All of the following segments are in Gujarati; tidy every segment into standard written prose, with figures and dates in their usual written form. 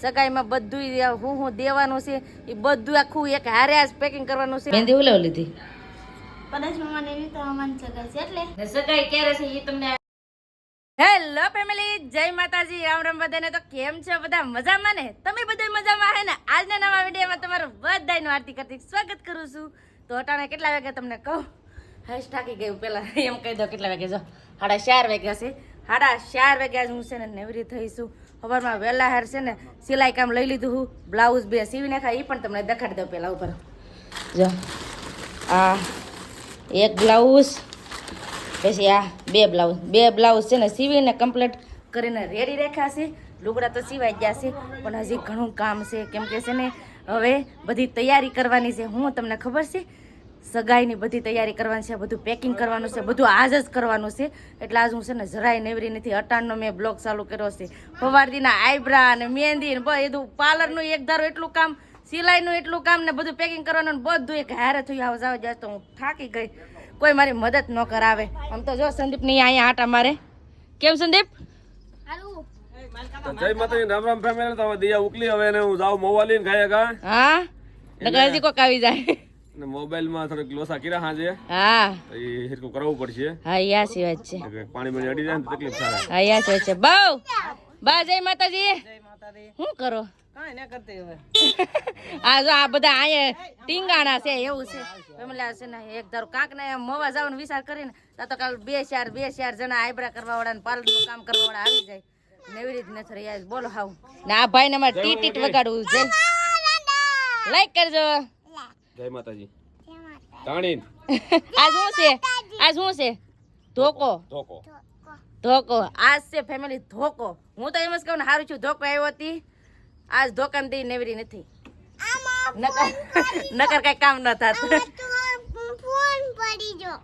સગાઈમાં બધું હું દેવાનું છે એ બધું આખું એક હારે આજ પેકિંગ કરવાનું છે. મહેંદી ઉલાવ લીધી કદાચ મમ્માને એવી તો મન સગાઈ છે એટલે સગાઈ ક્યારે છે એ તમને. હેલો ફેમિલી, જય માતાજી, રામ રામ બધાને. તો કેમ છો બધા? મજામાં ને? તમે બધા મજામાં હે ને? આજના નવા વિડીયોમાં તમારું બધાનું આરતી કરતી સ્વાગત કરું છું. તો અટાણે કેટલા વાગે તમને કહું? હશ થાકી ગયું પેલા એમ કહી દો કેટલા વાગે. જો 4:30 વાગ્યા છે. 4:30 વાગ્યા હું છે ને નેવરી થઈશું. સવારમાં વહેલા હાર છે ને સિલાઈ કામ લઈ લીધું હું. બ્લાઉઝ 2 સીવી નાખ્યા, એ પણ તમને દેખાડી દઉં પેલા ઉપર. જો આ એક બ્લાઉઝ, પછી આ બે બ્લાઉઝ છે ને સીવીને કમ્પ્લીટ કરીને રેડી રાખ્યા છે. લુગડા તો સીવાઈ ગયા છે પણ હજી ઘણું કામ છે. કેમ કે છે ને હવે બધી તૈયારી કરવાની છે. હું તમને ખબર છે સગાઈની બધી તૈયારી કરવાની છે, બધું પેકિંગ કરવાનું છે, બધું આજ જ કરવાનું છે. એટલે આજ હું છે ને જરાય નેવરી નથી. અટાણનો મેં બ્લોગ ચાલુ કર્યો છે. સવારથીના આઈબ્રા ને મહેંદી ને બધું પાર્લરનું એક ધારું એટલું કામ, સિલાઈનું એટલું કામ ને બધું પેકિંગ કરવાનું બધું એક હારે થયું. આવ જાવ તો હું થાકી ગઈ. કોઈ મારી મદદ ન કરાવે. આમ તો જો સંદીપ ની અહીંયા આટા મારે. કેમ સંદીપ? જય માતાજી, રામ રામ ફેમિલી. તો દિયા ઉકલી હવે ને હું જાઉં મોવા લઈને ખાયા કા. હા નગરજી કોક આવી જાય ને મોબાઈલ માં થોડીક લોસા કર્યા હાજે. હા એ હિરકું કરવું પડશે. હા યા સી વાત છે. પાણી માં અડી જાય ને તકલીફ થાય. હા યા સી વાત છે. બા જય માતાજી. શું કરો? કાઈ ન કરતી હવે. આ જો આ બધા અહીંયા ટીંગાણા છે એવું છે. ફેમિલી છે ને એક ધારો કાક ને મોવા જવાનો વિચાર કરીને તો કાલ 2-4 જણા આઈબ્રા કરવા વાળા ને પાર્લર નું કામ કરવા વાળા આવી જાય. નેવરી જ નથી રહી. બોલો હાવ ને આ ભાઈ ને અમારે ટીટ વગાડવું છે. લાઈક કરજો. જય માતાજી. તાણીન આ શું છે? આ શું છે? ધોકો. ધોકો આજ છે ફેમિલી ધોકો. હું તો એમ જ કહું ને સારું છું ધોકો આવ્યો હતી. આજ ધોકાન દઈ નેવરી નથી. નકર કઈ કામ ન થાત.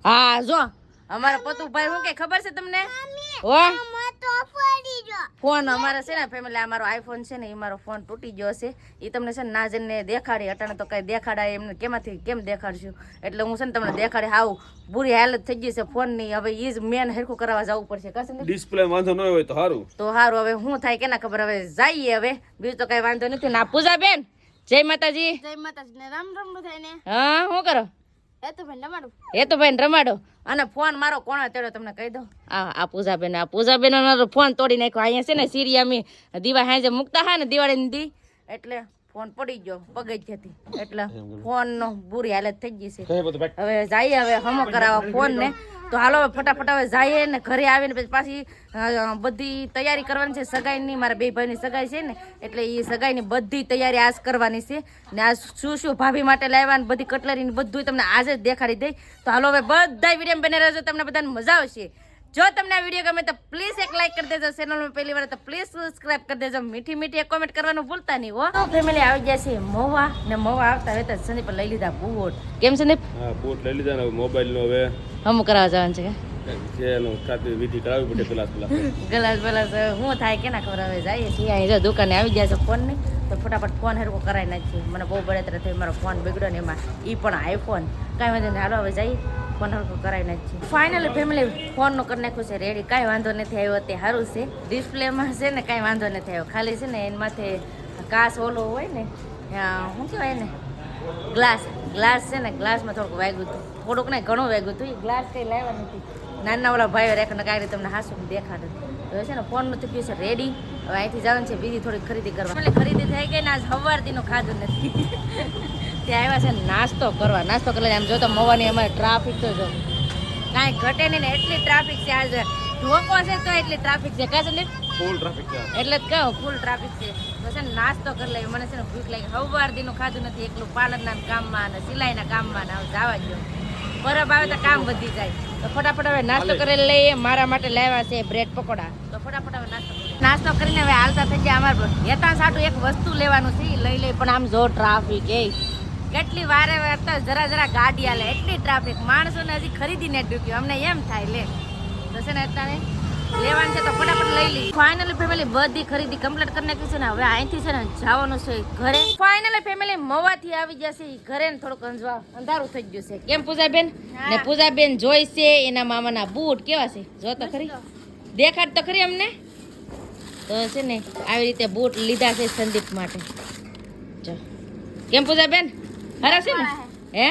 હા જો અમારા પતુભાઈ શું કે ખબર છે તમને? ફોન અમારે છે ને ફેમિલી અમારો આઈફોન છે ને એ મારો ફોન તૂટી ગયો છે. એ તમને છે ને ના જઈને દેખાડી. અટાણે તો કઈ દેખાડાય એમને કેમાંથી કેમ દેખાડશું. એટલે હું છે ને તમને દેખાડી. હાવ બુરી હાલત થઈ ગઈ છે ફોન ની. હવે એ જ મેન હરખું કરવા જવું પડશે. કશે ડિસ્પ્લે વાંધો ન હોય તો સારું. તો સારું. હવે શું થાય કેના ખબર. હવે જઈએ. હવે બીજું તો કઈ વાંધો નથી. ના પૂજા બેન જય માતાજી. જય માતાજી ને રામ રામ બધાને. હા શું કરો? એ તો ભાઈ રમાડો. એ તો ભાઈ રમાડો. અને ફોન મારો કોણે તેડ્યો તમને કહી દો. આ પૂજાબેન નો ફોન તોડી નાખ્યો. અહીંયા છે ને સિરિયામી દીવા હાજે મુકતા હા ને દિવાળી દી એટલે ફોન પડી ગયો પગથિયાથી. એટલે ફોન નો બુરી હાલત થઈ ગઈ છે. હવે જઈએ હવે હમો કરાવવા ફોન ને. તો હાલો ફટાફટ હવે જઈએ ને ઘરે આવીને પછી પાછી બધી તૈયારી કરવાની છે સગાઈની. મારા 2 ભાઈની સગાઈ છે ને એટલે એ સગાઈની બધી તૈયારી આજ કરવાની છે. ને આ શું ભાભી માટે લાવ્યા ને બધી કટલરી બધું તમને આજે જ દેખાડી દઈ. તો હાલો હવે બધા વિડીયો બને રહેજો. તમને બધાને મજા આવશે. જો તમને આ વિડીયો ગમે તો પ્લીઝ એક લાઈક કરી દેજો. ચેનલમાં પહેલી વાર તો પ્લીઝ સબસ્ક્રાઇબ કરી દેજો. મીઠી મીઠી એક કોમેન્ટ કરવાનું ભૂલતા નહીં હો. તો ફેમિલી આવી ગયા છે મોવા ને મોવા આવતા હવે તો સંદીપ લઈ લીધા બૂટ. કેમ સંદીપ? હા બૂટ લઈ લીધા ને મોબાઈલ નો હવે હમ કરાવવા જવાનું છે કે એનો ખાતે વિધિ કરાવવી પડે પેલા ગલાસ હું થાય કેના ખબર. હવે જઈએ છીએ અહીં જો દુકાને આવી ગયા છે ફોન ની. તો ફટાફટ ફોન હરકો કરાવી નાખીએ. મને બહુ બળતરા થઈ. મારો ફોન બગડ્યો ને એમાં એ પણ આઈફોન. કાંઈ વાંધો નહીં. હાલો હવે જઈએ ફોન હરકો કરાવી નાખીએ. ફાઇનલી ફેમિલી ફોનનું કરી નાખ્યું છે રેડી. કાંઈ વાંધો નથી આવ્યો. તે સારું છે. ડિસ્પ્લેમાં છે ને કાંઈ વાંધો નથી આવ્યો. ખાલી છે ને એની માથે કાચ ઓલો હોય ને શું કહેવાય ને ગ્લાસ છે ને ગ્લાસમાં થોડુંક વાગ્યું હતું. થોડુંક નહીં ઘણું વાગ્યું હતું. એ ગ્લાસ કંઈ લાવ્યા નથી. નાના ઓલા ભાઈઓ રેખને કાંઈ તમને હાસું દેખાડે. હવે છે ને ફોનનું થઈ ગયું છે રેડી. હવે અહીંથી જવાનું છે બીજી થોડીક ખરીદી કરવા. એટલે ખરીદી થઈ ગઈ ને આજ સવારથીનું ખાધું નથી. ત્યાં આવ્યા છે નાસ્તો કરવા. નાસ્તો કરી આમ જો તો મવાની અમારે ટ્રાફિક તો જો કાંઈ ઘટે નહીં ને એટલી ટ્રાફિક છે. આજે ધોકો છે તો એટલી ટ્રાફિક છે. કાં સંદીપ? ફૂલ ટ્રાફિક છે. એટલે જ કહું ફૂલ ટ્રાફિક છે. તો છે ને નાસ્તો કરી લઈએ. મને છે ને ભૂખ લાગી. સવારથીનું ખાધું નથી. એકલું પાર્લરના કામમાં અને સિલાઈના કામમાં ને હવે જવા જ પરબ આવે તો કામ વધી જાય. તો ફટાફટ હવે નાસ્તો કરી લઈએ. મારા માટે લાવ્યા છે બ્રેડ પકોડા. તો ફટાફટ હવે નાસ્તો કરીને હવે હાલતા થઈ ગયા. અમારે હેતા સાટું એક વસ્તુ લેવાનું છે લઈ લઈ. પણ આમ જો ટ્રાફિક એ કેટલી વારે વારતા જરા ગાડી હાલે એટલી ટ્રાફિક. માણસોને હજી ખરીદીને ડૂક્યું. અમને એમ થાય લે તો છે ને અત્યારે લેવાનું છે તો ફટાફટ લઈ લઈ. ફાઇનલી ફેમિલી બધી ખરીદી કમ્પ્લીટ કરી નાખી છે ને હવે અહીંથી છે ને જવાનું છે ઘરે. ફાઇનલી ફેમિલી મોવાથી આવી જશે ઘરે ને થોડુંક અંધારું થઈ ગયું છે. કેમ પૂજાબેન? ને પૂજાબેન જોઈ છે એના મામાના બૂટ કેવા છે જો તો ખરી. દેખાડ તો ખરી અમને. તો છે ને આવી રીતે બૂટ લીધા છે સંદીપ માટે. જો કેમ પૂજા બેન હરા છે ને હે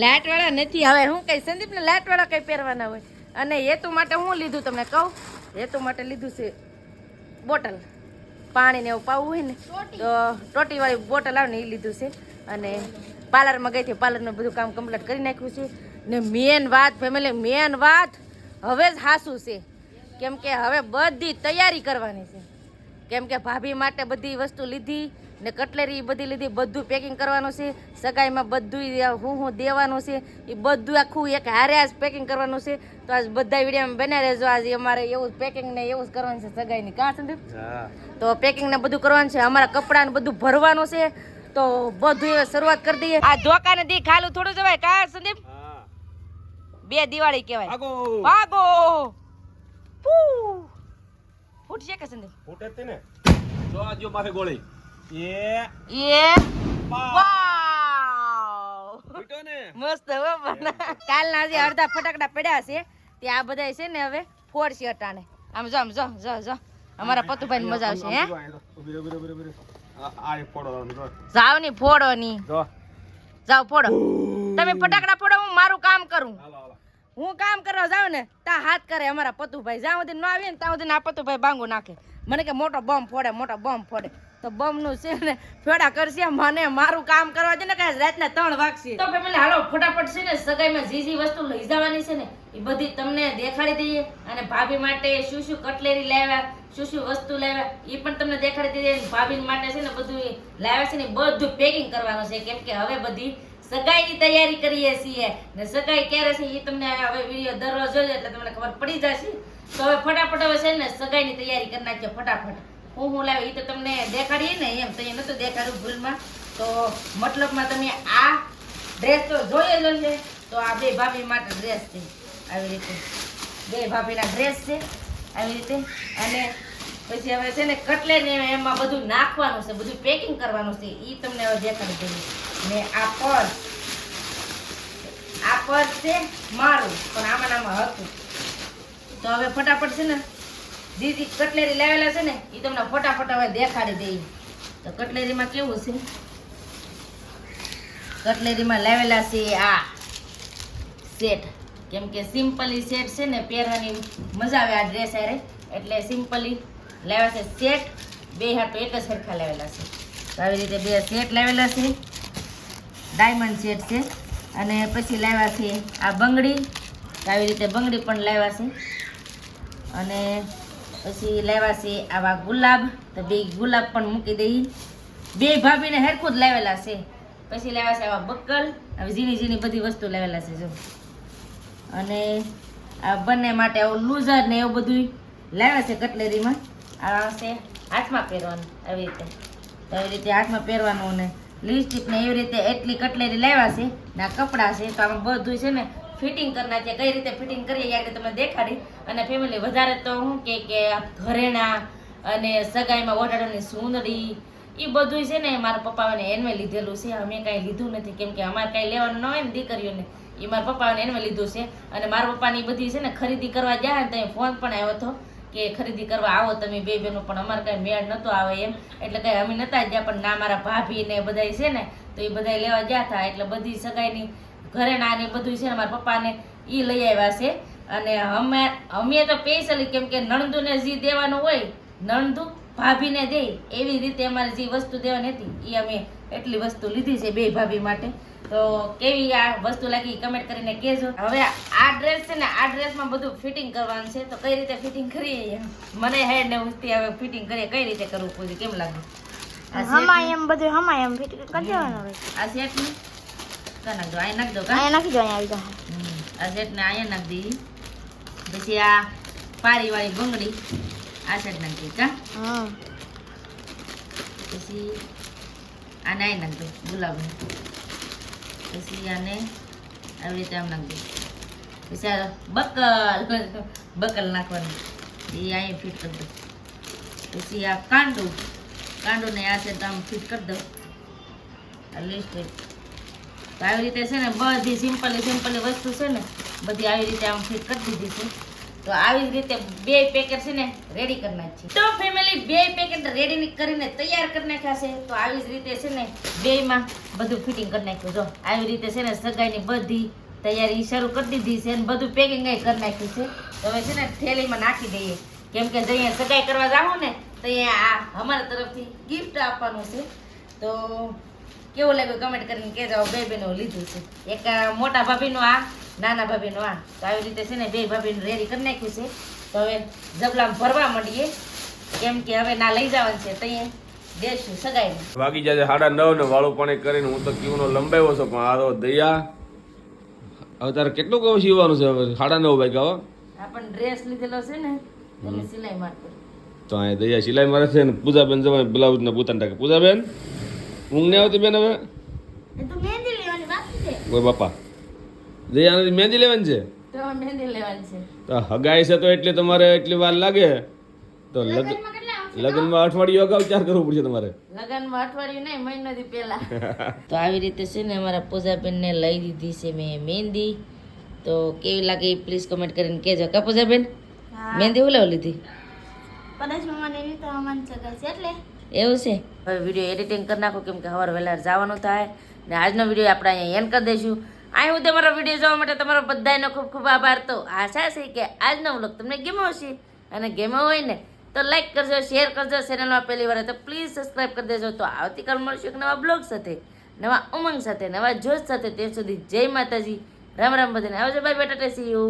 લાઈટ વાળા નથી. હવે હું કઈ સંદીપને લાઈટ વાળા કઈ પહેરવાના હોય. અને હેતુ માટે હું લીધું તમને કહું. હેતુ માટે લીધું છે બોટલ, પાણીને એવું પાવું હોય ને તો ટોટીવાળી બોટલ આવે ને એ લીધું છે. અને પાર્લરમાં ગઈ હતી, પાર્લરનું બધું કામ કમ્પ્લીટ કરી નાખ્યું છે. ને મેન વાત ફેમિલી, મેન વાત હવે જ હાસું છે. કેમ કે હવે બધી તૈયારી કરવાની છે. કેમ કે ભાભી માટે બધી વસ્તુ લીધી ને કટલેરી બધી લીધી, બધું પેકિંગ કરવાનું છે. સગાઈમાં બધું હું દેવાનું છે એ બધું આખું એક હારે જ પેકિંગ કરવાનું છે. તો આજ બધા વિડીયોમાં બને રહેજો. આજે અમારે એવું પેકિંગ ને એવું જ કરવાનું છે સગાઈની. કાં સંદીપ? તો પેકિંગ ને બધું કરવાનું છે. અમારા કપડાં ને બધું ભરવાનું છે. તો બધું હવે શરૂઆત કરી દઈએ. આ ધોકાને દી ખાલું થોડું જવાય. કાં સંદીપ? 2 દિવાળી કહેવાય. ભાગો ફૂટશે કે સંદીપ? ફૂટે જ ને. જો આજો માથે ગોળી. વાવ ફૂટો ને. મસ્ત હો. કાલના જે અડધા ફટાકડા પડ્યા છે તે આ બધા છે ને હવે ફોડશે અટાણે. આમ જો, આમ જો જો જો અમારા પતુભાઈ મજા આવશે. હે આ ફોડો જો. જાવ ની ફોડો ની. જો જાવ ફોડો. તમે ફટાકડા ફોડો, હું મારું કામ કરું. હાલો હાલો. હું કામ કરવા જાવ ને તા હાથ કરે અમારા પતુભાઈ. જ્યાં સુધી ન આવે ને ત્યાં સુધી આ પતુભાઈ બાંગો નાખે. મને કે મોટો બોમ્બ ફોડે, મોટો બોમ્બ ફોડે. તો બોમ્બ નું છે ને ફેડા કરશે. મને મારું કામ કરવા છે ને કે રાતના 3 વાગશે. તો ફેમિલી હાલો ફટાફટ છે ને સગાઈમાં જે વસ્તુ લઈ જવાની છે ને એ બધી તમને દેખાડી દઈએ. અને ભાભી માટે શું શું કટલેરી લાવ્યા, શું શું વસ્તુ લાવ્યા એ પણ તમને દેખાડી દઈએ. ભાભી માટે છે ને બધું લાવ્યા છે ને બધું પેકિંગ કરવાનું છે. કેમ કે હવે બધી સગાઈની તૈયારી કરીએ છીએ ને સગાઈ ક્યારે છે એ તમને હવે વિડીયો દરરોજ જોજો એટલે તમને ખબર પડી જશે. તો હવે ફટાફટ હવે છે ને સગાઈની તૈયારી કરી નાખીએ ફટાફટ. હું લાવી એ તો તમને દેખાડીએ ને એમ તો એ નતું દેખાડ્યું ભૂલમાં. તો મતલબમાં તમે આ ડ્રેસ તો જોઈએ જ હશે. તો આ 2 ભાભી માટે ડ્રેસ છે આવી રીતે. 2 ભાભીના ડ્રેસ છે આવી રીતે. અને પછી હવે છે ને કટલેરી એમાં બધું નાખવાનું છે, બધું પેકિંગ કરવાનું છે એ તમને હવે દેખાડી દઈએ. ને આ પર્સ છે મારું પણ આમાં નામાં હતું. તો હવે ફટાફટ છે ને જે કટલેરી લાવેલા છે ને એ તમને ફટાફટ હવે દેખાડી દઈએ. તો કટલેરીમાં કેવું છે, કટલેરીમાં લાવેલા છે આ સેટ. કેમ કે સિમ્પલી સેટ છે ને પહેરવાની મજા આવે આ ડ્રેસ હારે, એટલે સિમ્પલી લાવ્યા છે સેટ. 2 હાટો એક જ સરખા લાવેલા છે. તો આવી રીતે 2 સેટ લાવેલા છે, ડાયમંડ સેટ છે. અને પછી લાવ્યા છે આ બંગડી. આવી રીતે બંગડી પણ લાવ્યા છે. અને પછી લાવ્યા છે આવા ગુલાબ. તો 2 ગુલાબ પણ મૂકી દઈ. 2 ભાભીને હેરખું જ લાવેલા છે. પછી લાવ્યા છે આવા બક્કલ. આવી ઝીણી ઝીણી બધી વસ્તુ લાવેલા છે જો. અને આ બંને માટે આવું લૂઝર ને એવું બધું લાવ્યા છે કટલેરીમાં. આ છે હાથમાં પહેરવાનું આવી રીતે. તો આવી રીતે હાથમાં પહેરવાનું ને લિપસ્ટિક ને એવી રીતે એટલી કટલેરી લાવ્યા છે. ને આ કપડાં છે તો આમાં બધું છે ને ફિટિંગ કરી નાખીએ. કઈ રીતે ફિટિંગ કરીએ એ તમને દેખાડી. અને ફેમિલી વધારે તો હું કે ઘરેણા અને સગાઈમાં ઓઢાડવાની સુંદડી એ બધું છે ને મારા પપ્પાને એનવે લીધેલું છે. અમે કાંઈ લીધું નથી કેમ કે અમારે કાંઈ લેવાનું ન હોય ને દીકરીઓને એ મારા પપ્પાને એનવે લીધું છે. અને મારા પપ્પાની બધી છે ને ખરીદી કરવા ગયા ને ત્યાં ફોન પણ આવ્યો હતો કે ખરીદી કરવા આવો તમે 2 બહેનો. પણ અમારે કાંઈ મેળ નહોતો આવે એમ એટલે કાંઈ અમે નહોતા ગયા. પણ ના મારા ભાભી ને બધા છે ને તો એ બધા લેવા ગયા હતા. એટલે બધી સગાઈની ઘરેણા ને બધું છે ને મારા પપ્પાને એ લઈ આવ્યા છે. અને અમે તો સ્પેશિયલી કેમ કે નણંદુને જે દેવાનું હોય નણંદુ ભાભીને દે એવી રીતે અમારે જે વસ્તુ દેવાની હતી એ અમે એટલી વસ્તુ લીધી છે 2 ભાભી માટે. તો કેવી આ વસ્તુ લાગી કમેન્ટ કરીને કહેજો. હવે આ ડ્રેસ છે ને આ ડ્રેસમાં બધું ફિટિંગ કરવાનું છે. તો કઈ રીતે ફિટિંગ કરીએ મને હેડ ને ઉસ્તી હવે ફિટિંગ કરીએ કઈ રીતે કરવું પૂરી કેમ લાગે? હમાય એમ બધું હમાય એમ ફિટ કરી દેવાનું હવે. આ સેટ ને કા નાખ દો, આ નાખ દો કા અહીંયા નાખી દો, અહીંયા આવી જાય. આ સેટ ને અહીંયા નાખ દી. પછી આ પારી વાળી બંગડી આ સેટ નાખ દી કા. પછી આને અહીં નાખ દો ગુલાબ. પછી આને આવી રીતે આમ નાખ દો. પછી આ બકલ નાખવાનું એ અહીં ફિટ કરી દો. પછી આ કાંડુને આ છે તો આમ ફિટ કરી દો. આ લિપસ્ટિક તો આવી રીતે છે ને બધી સિમ્પલી વસ્તુ છે ને બધી આવી રીતે આમ ફિટ કરી દીધી છે. તો આવી જ રીતે 2 પેકેટ છે ને રેડી કરી નાખીએ. તો ફેમિલી 2 પેકેટ રેડી કરીને તૈયાર કરી નાખ્યા છે. તો આવી જ રીતે છે ને 2માં બધું ફિટિંગ કરી નાખ્યું. જો આવી રીતે છે ને સગાઈની બધી તૈયારી શરૂ કરી દીધી છે અને બધું પેકિંગ કરી નાખ્યું છે. તો હવે છે ને થેલીમાં નાખી દઈએ, કેમ કે અહીંયા સગાઈ કરવા જાઉં ને તો અહીંયા આ અમારા તરફથી ગિફ્ટ આપવાનું છે. તો કેવું લાગ્યું કમેન્ટ કરીને કહેજો. 2 બહેનો લીધું છે, એક મોટા ભાભીનું આ, નાના ભાભીનું આ. તો આવી રીતે છે ને 2 ભાભીનું રેડી કરી નાખ્યું છે. તો હવે જબલામાં ભરવા માંડીએ, કેમ કે હવે ના લઈ જવાનું છે તો અહીંયા દેશું સગાઈને. વાગી જાય 9:30 ને વાળું પાણી કરીને હું તો ક્યુનો લંબાવ્યો છું, પણ આ તો દયા હવે તારે કેટલું કહું સીવવાનું છે? હવે 9:30 વાગ્યા. હો આ પણ ડ્રેસ લીધેલો છે ને એની સિલાઈ મારતો. તો અહીંયા દયા સિલાઈ મારે છે ને પૂજાબેન જવાય બ્લાઉઝ ને પૂતાને ટાકે. પૂજાબેન ઊંઘ નહીં આવતી બેન? હવે એ તો મહેંદી લેવાની બાકી છે. કોઈ બાપા દયાને મહેંદી લેવાની છે? તો મહેંદી લેવાની છે. તો હગાઈ છે તો એટલે તમારે એટલી વાર લાગે. તો લગ્નમાં કેટલા આવશે? લગ્નમાં અઠવાડિયું અગાઉ ચાર કરવું પડશે તમારે. લગનમાં અઠવાડિયું નહીં, મહિનાથી પહેલા. તો આવી રીતે છે ને અમારા પૂજાબેનને લઈ દીધી છે મેં મહેંદી. તો કેવી લાગે પ્લીઝ કમેન્ટ કરીને કહેજો. કા પૂજાબેન હા. મહેંદી ઉલાવ લીધી? કદાચ મામાને એવી તો મામાને સગાઈ છે એટલે એવું છે. હવે વિડીયો એડિટિંગ કરી નાખો, કેમ કે સવારે વહેલા જવાનું થાય ને આજનો વિડીયો આપણે અહીંયા એન્ડ કરી દઈશું. અહીં હું તમારો વિડીયો જોવા માટે તમારો બધાનો ખૂબ ખૂબ આભાર. તો આશા છે કે આજનો વ્લોગ તમને ગમ્યો હશે, અને ગમ્યો હોય ને તો લાઈક કરજો, શેર કરજો. ચેનલમાં પહેલી વાર તો પ્લીઝ સબસ્ક્રાઈબ કરી દેજો. તો આવતીકાલ મળશું એક નવા બ્લોગ સાથે, નવા ઉમંગ સાથે, નવા જોશ સાથે. ત્યાં સુધી જય માતાજી, રામ રામ બધાને. આવજો, બાય, બેટા, સી યુ.